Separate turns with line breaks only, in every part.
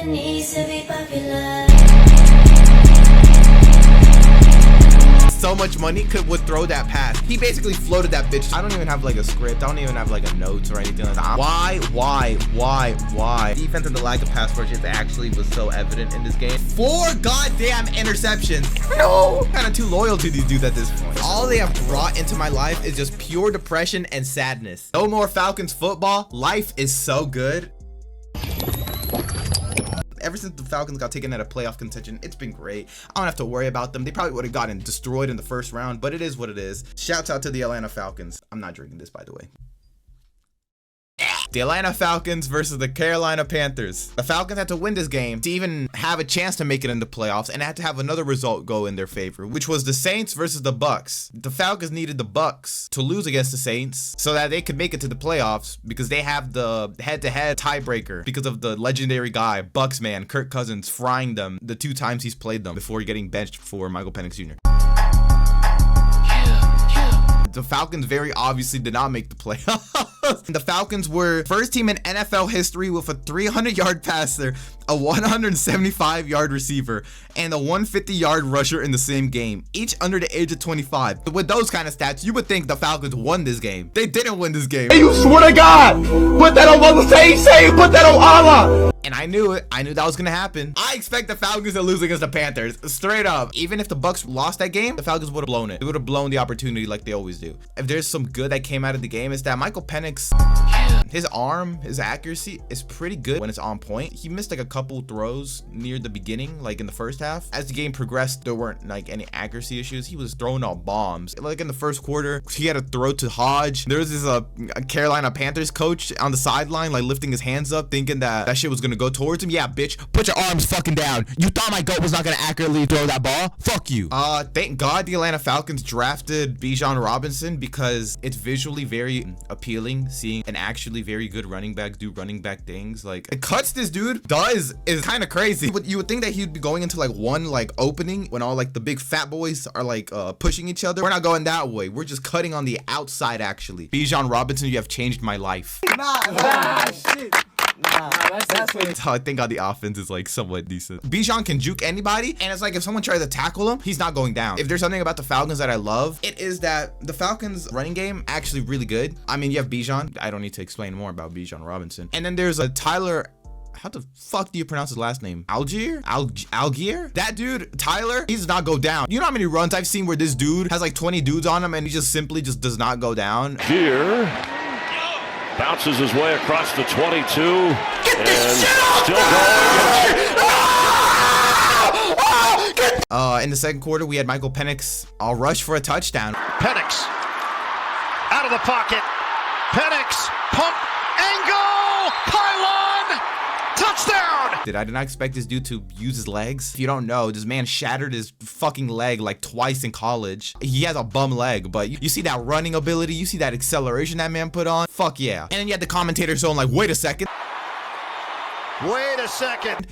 needs to be popular.
So much money would throw that pass. He basically floated that bitch. I don't even have like a script. I don't even have like a notes or anything like that. Why? Defense and the lack of pass rush actually was so evident in this game. 4 goddamn interceptions. No, kind of too loyal to these dudes at this point. All they have brought into my life is just pure depression and sadness. No more Falcons football. Life is so good. Ever since the Falcons got taken out of playoff contention, it's been great. I don't have to worry about them. They probably would have gotten destroyed in the first round, but it is what it is. Shouts out to the Atlanta Falcons. I'm not drinking this, by the way. The Atlanta Falcons versus the Carolina Panthers. The Falcons had to win this game to even have a chance to make it into playoffs, and had to have another result go in their favor, which was the Saints versus the Bucks. The Falcons needed the Bucks to lose against the Saints so that they could make it to the playoffs, because they have the head-to-head tiebreaker because of the legendary guy, Bucks man, Kirk Cousins, frying them the 2 times he's played them before getting benched for Michael Penix Jr. The Falcons very obviously did not make the playoffs. The Falcons were first team in NFL history with a 300-yard passer, a 175-yard receiver, and a 150-yard rusher in the same game, each under the age of 25. With those kind of stats, you would think the Falcons won this game. They didn't win this game.
You swear to God, put that on Mother say, put that on Allah.
And I knew it. I knew that was gonna happen. I expect the Falcons to lose against the Panthers, straight up. Even if the Bucks lost that game, the Falcons would have blown it. They would have blown the opportunity like they always do. If there's some good that came out of the game, it's that Michael Penix, his arm, his accuracy is pretty good when it's on point. He missed like a couple throws near the beginning, like in the first half. As the game progressed, there weren't like any accuracy issues. He was throwing out bombs. Like in the first quarter, he had a throw to Hodge. There was this Carolina Panthers coach on the sideline, like lifting his hands up, thinking that shit was gonna go towards him. Yeah, bitch, put your arms fucking down. You thought my goat was not gonna accurately throw that ball? Fuck you. Thank God the Atlanta Falcons drafted Bijan Robinson, because it's visually very appealing seeing an actually very good running back do running back things. Like, it cuts this dude does is kind of crazy. But you would think that he'd be going into like one like opening when all like the big fat boys are like pushing each other. We're not going that way. We're just cutting on the outside. Actually, Bijan Robinson, you have changed my life.
Shit. Nah, that's
how I think on the offense is like somewhat decent. Bijan can juke anybody, and it's like if someone tries to tackle him, he's not going down. If there's something about the Falcons that I love, it is that the Falcons running game actually really good. I mean, you have Bijan. I don't need to explain more about Bijan Robinson. And then there's a Tyler. How the fuck do you pronounce his last name? Algier? That dude, Tyler, he does not go down. You know how many runs I've seen where this dude has like 20 dudes on him and he just simply just does not go down?
Here. Bounces his way across the 22.
Get this shit
still going.
In the second quarter, we had Michael Penix rush for a touchdown.
Penix out of the pocket. Penix pump angle pylon touchdown.
I did not expect this dude to use his legs. If you don't know, this man shattered his fucking leg like twice in college. He has a bum leg, but you see that running ability, you see that acceleration that man put on. Fuck yeah. And then you had the commentator showing like, wait a second.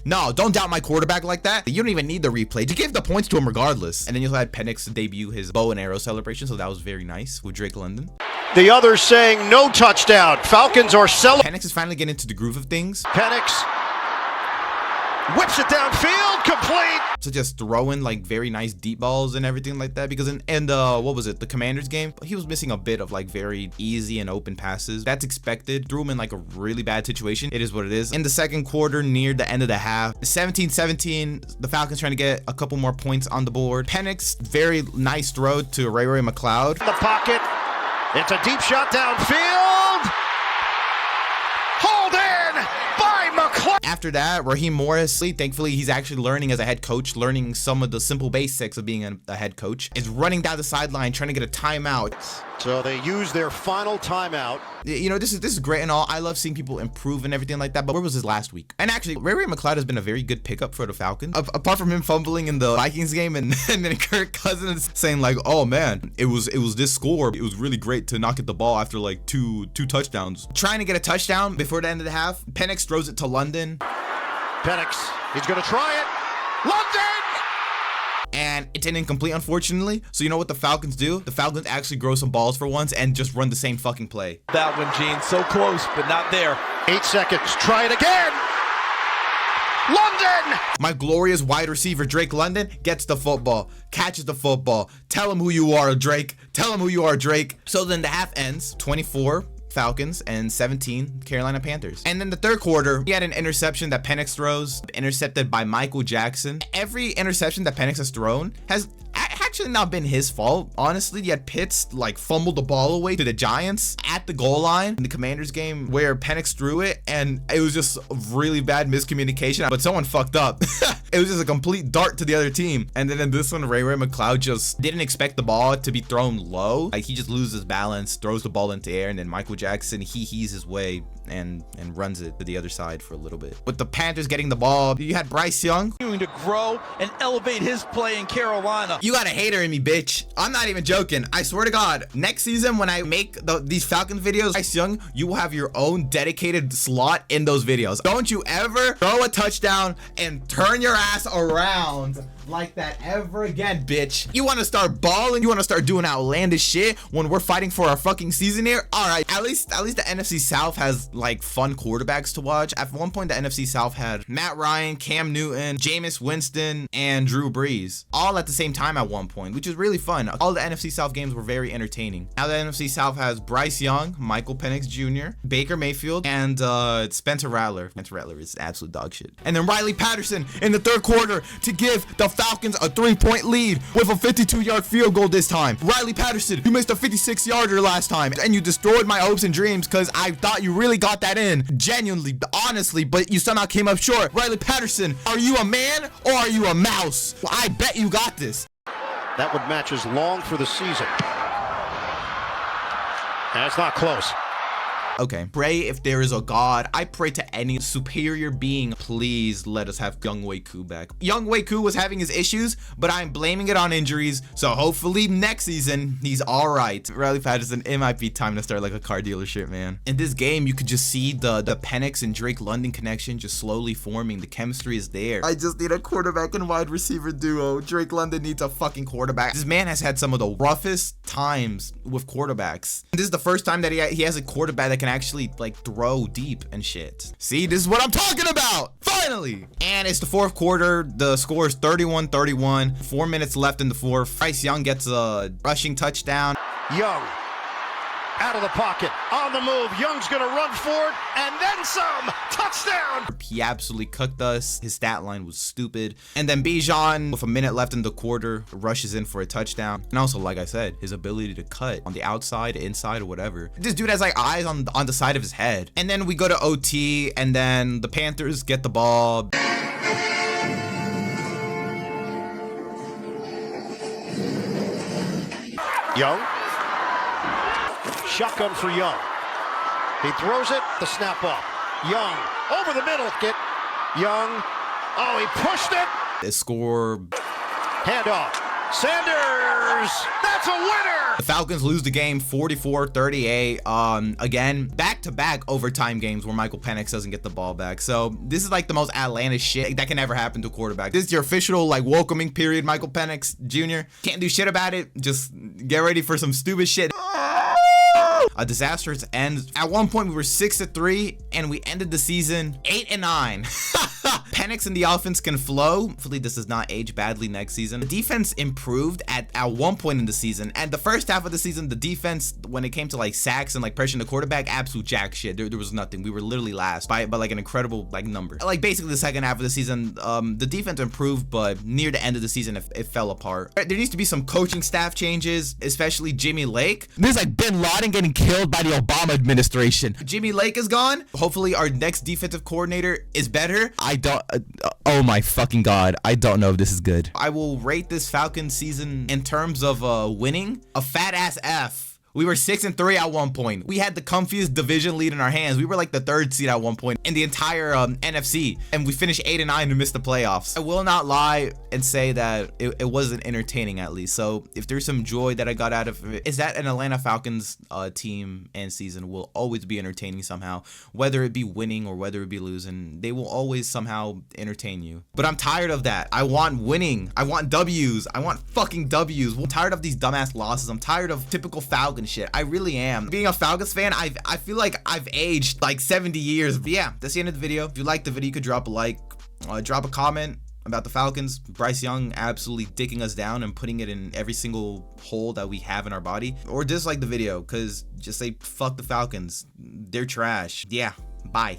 No, don't doubt my quarterback like that. You don't even need the replay. Just give the points to him regardless. And then you had Penix debut his bow and arrow celebration, so that was very nice with Drake London.
The others saying no touchdown. Falcons are celebrating.
Penix is finally getting into the groove of things.
Penix whips it downfield, complete.
So just throwing like very nice deep balls and everything like that, because in what was it, the Commanders game, he was missing a bit of like very easy and open passes. That's expected. Threw him in like a really bad situation. It is what it is. In the second quarter, near the end of the half, 17-17, the Falcons trying to get a couple more points on the board. Penix, very nice throw to Ray McCloud.
The pocket, it's a deep shot downfield. Hold in by McCloud.
After that, Raheem Morris, thankfully he's actually learning as a head coach, learning some of the simple basics of being a head coach, is running down the sideline trying to get a timeout.
So they use their final timeout.
You know, this is great and all. I love seeing people improve and everything like that, but where was his last week? And actually, Ray McCloud has been a very good pickup for the Falcons. Apart from him fumbling in the Vikings game and then Kirk Cousins saying like, oh man, it was this score. It was really great to not get the ball after like two touchdowns. Trying to get a touchdown before the end of the half. Penix throws it to London.
Penix, he's gonna try it. London!
And it's an incomplete, unfortunately. So you know what the Falcons do? The Falcons actually grow some balls for once and just run the same fucking play.
That one, Gene. So close, but not there.
8 seconds. Try it again. London!
My glorious wide receiver, Drake London, gets the football, catches the football. Tell him who you are, Drake. Tell him who you are, Drake. So then the half ends 24 Falcons and 17 Carolina Panthers. And then the third quarter, he had an interception that Penix throws, intercepted by Michael Jackson. Every interception that Penix has thrown has actually not been his fault, honestly. Yet Pitts like fumbled the ball away to the Giants at the goal line in the Commanders game where Penix threw it, and it was just really bad miscommunication, but someone fucked up. It was just a complete dart to the other team. And then in this one, Ray McCloud just didn't expect the ball to be thrown low. Like, he just loses balance, throws the ball into the air, and then Michael Jackson, he heaves his way and runs it to the other side for a little bit. With the Panthers getting the ball, you had Bryce Young
continuing to grow and elevate his play in Carolina.
You got a hater in me, bitch. I'm not even joking. I swear to God, next season when I make these Falcons videos, Bryce Young, you will have your own dedicated slot in those videos. Don't you ever throw a touchdown and turn your ass around like that ever again, bitch. You want to start balling? You want to start doing outlandish shit when we're fighting for our fucking season here? All right, at least the NFC South has like fun quarterbacks to watch. At one point, the NFC South had Matt Ryan, Cam Newton, Jameis Winston, and Drew Brees all at the same time at one point, which is really fun. All the NFC South games were very entertaining. Now the NFC South has Bryce Young, Michael Penix Jr., Baker Mayfield, and Spencer Rattler. Spencer Rattler is absolute dog shit. And then Riley Patterson in the third quarter to give the Falcons a 3-point lead with a 52-yard field goal this time. Riley Patterson, you missed a 56-yarder last time, and you destroyed my hopes and dreams because I thought you really got that in, genuinely, honestly, but you somehow came up short. Riley Patterson, are you a man or are you a mouse? Well, I bet you got this.
That would match his long for the season. And it's not close.
Okay, pray if there is a God. I pray to any superior being, please let us have Young Wei Koo back. Young Wei Koo was having his issues, but I'm blaming it on injuries. So hopefully next season, he's all right. Riley Patterson, it might be time to start like a car dealership, man. In this game, you could just see the Penix and Drake London connection just slowly forming. The chemistry is there. I just need a quarterback and wide receiver duo. Drake London needs a fucking quarterback. This man has had some of the roughest times with quarterbacks. This is the first time that he has a quarterback that can actually like throw deep and shit. See, this is what I'm talking about, finally. And it's the fourth quarter. The score is 31-31. 4 minutes left in the fourth. Bryce Young gets a rushing touchdown.
Young out of the pocket, on the move. Young's gonna run forward and then some. Touchdown.
He absolutely cooked us. His stat line was stupid. And then Bijan, with a minute left in the quarter, rushes in for a touchdown. And also, like I said, his ability to cut on the outside, inside, or whatever. This dude has like eyes on the side of his head. And then we go to OT, and then the Panthers get the ball.
Young. Shotgun for Young. He throws it, the snap off. Young, over the middle, get Young. Oh, he pushed it.
The score.
Handoff. Sanders, that's a winner.
The Falcons lose the game 44-38. Again, back-to-back overtime games where Michael Penix doesn't get the ball back. So this is like the most Atlanta shit that can ever happen to a quarterback. This is your official like welcoming period, Michael Penix Jr. Can't do shit about it. Just get ready for some stupid shit. A disastrous end. At one point, we were 6-3, and we ended the season 8-9. Penix and the offense can flow. Hopefully, this does not age badly next season. The defense improved at one point in the season, and the first half of the season, the defense, when it came to like sacks and like pressuring the quarterback, absolute jack shit. There was nothing. We were literally last by like an incredible like number. Like basically the second half of the season, the defense improved, but near the end of the season, it fell apart. There needs to be some coaching staff changes, especially Jimmy Lake. This is like Bin Laden getting killed by the Obama administration. Jimmy Lake is gone. Hopefully our next defensive coordinator is better. Oh my fucking God. I don't know if this is good. I will rate this Falcons season in terms of winning a fat ass F. We were 6-3 at one point. We had the comfiest division lead in our hands. We were like the 3rd seed at one point in the entire NFC, and we finished 8-9 and missed the playoffs. I will not lie and say that it wasn't entertaining, at least. So if there's some joy that I got out of it, is that an Atlanta Falcons team and season will always be entertaining somehow, whether it be winning or whether it be losing. They will always somehow entertain you. But I'm tired of that. I want winning. I want W's. I want fucking W's. I'm tired of these dumbass losses. I'm tired of typical Falcons Falcons shit. I really am. Being a Falcons fan, I feel like I've aged like 70 years. But yeah, that's the end of the video. If you liked the video, you could drop a like, drop a comment about the Falcons. Bryce Young absolutely dicking us down and putting it in every single hole that we have in our body. Or dislike the video, because just say fuck the Falcons. They're trash. Yeah, bye.